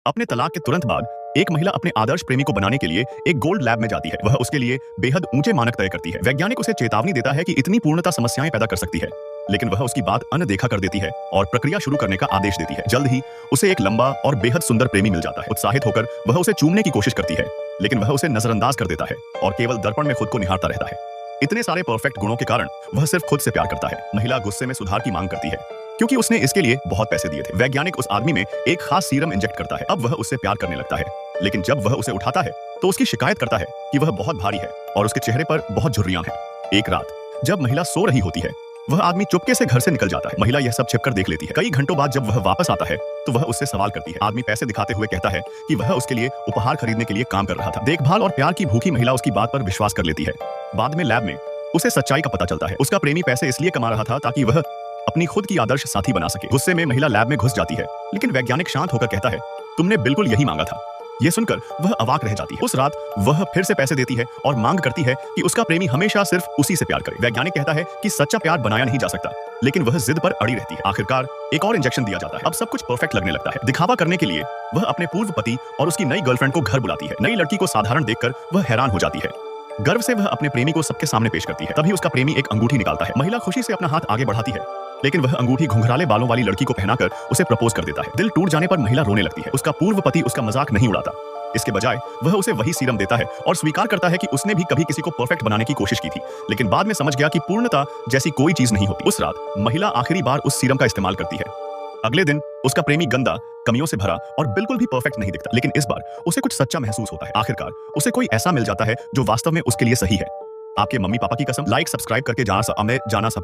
अपने तलाक के तुरंत बाद एक महिला अपने आदर्श प्रेमी को बनाने के लिए एक गोल्ड लैब में जाती है। वह उसके लिए बेहद ऊंचे मानक तय करती है। वैज्ञानिक उसे चेतावनी देता है कि इतनी पूर्णता समस्याएं पैदा कर सकती है, लेकिन वह उसकी बात अनदेखा कर देती है और प्रक्रिया शुरू करने का आदेश देती है। जल्द ही उसे एक लंबा और बेहद सुंदर प्रेमी मिल जाता है। उत्साहित होकर वह उसे चूमने की कोशिश करती है, लेकिन वह उसे नजरअंदाज कर देता है और केवल दर्पण में खुद को निहारता रहता है। इतने सारे परफेक्ट गुणों के कारण वह सिर्फ खुद से प्यार करता है। महिला गुस्से में सुधार की मांग करती है, क्योंकि उसने इसके लिए बहुत पैसे दिए थे। वैज्ञानिक उस आदमी में एक खास सीरम इंजेक्ट करता है। अब वह उससे प्यार करने लगता है, लेकिन जब वह उसे उठाता है तो उसकी शिकायत करता है कि वह बहुत भारी है और उसके चेहरे पर बहुत झुर्रियां हैं। एक रात जब महिला सो रही होती है, वह आदमी चुपके से घर से निकल जाता है। महिला यह सब छिपकर देख लेती है। कई घंटों बाद जब वह वापस आता है तो वह उससे सवाल करती है। आदमी पैसे दिखाते हुए कहता है कि वह उसके लिए उपहार खरीदने के लिए काम कर रहा था। देखभाल और प्यार की भूखी महिला उसकी बात पर विश्वास कर लेती है। बाद में लैब में उसे सच्चाई का पता चलता है। उसका प्रेमी पैसे इसलिए कमा रहा था ताकि वह अपनी खुद की आदर्श साथी बना सके। गुस्से में महिला लैब में घुस जाती है, लेकिन वैज्ञानिक शांत होकर कहता है, तुमने बिल्कुल यही मांगा था। यह सुनकर वह अवाक रह जाती है। उस रात वह फिर से पैसे देती है और मांग करती है कि उसका प्रेमी हमेशा सिर्फ उसी से प्यार करे। वैज्ञानिक कहता है कि सच्चा प्यार बनाया नहीं जा सकता, लेकिन वह जिद पर अड़ी रहती है। आखिरकार एक और इंजेक्शन दिया जाता है। अब सब कुछ परफेक्ट लगने लगता है। दिखावा करने के लिए वह अपने पूर्व पति और उसकी नई गर्लफ्रेंड को घर बुलाती है। नई लड़की को साधारण देखकर वह हैरान हो जाती है। गर्व से वह अपने प्रेमी को सबके सामने पेश करती है। तभी उसका प्रेमी एक अंगूठी निकालता है। महिला खुशी से अपना हाथ आगे बढ़ाती है, लेकिन वह अंगूठी घुंघराले बालों वाली लड़की को पहनाकर उसे प्रपोज कर देता है। दिल टूट जाने पर महिला रोने लगती है। उसका पूर्व पति उसका मजाक नहीं उड़ाता। इसके बजाय वह उसे वही सीरम देता है और स्वीकार करता है कि उसने भी कभी किसी को परफेक्ट बनाने की कोशिश की थी, लेकिन बाद में समझ गया कि पूर्णता जैसी कोई चीज नहीं होती। उस रात महिला आखिरी बार उस सीरम का इस्तेमाल करती है। अगले दिन उसका प्रेमी गंदा, कमियों से भरा और बिल्कुल भी परफेक्ट नहीं दिखता, लेकिन इस बार उसे कुछ सच्चा महसूस होता है। आखिरकार उसे कोई ऐसा मिल जाता है जो वास्तव में उसके लिए सही है। आपके मम्मी पापा की कसम। लाइक सब्सक्राइब करके जाना सा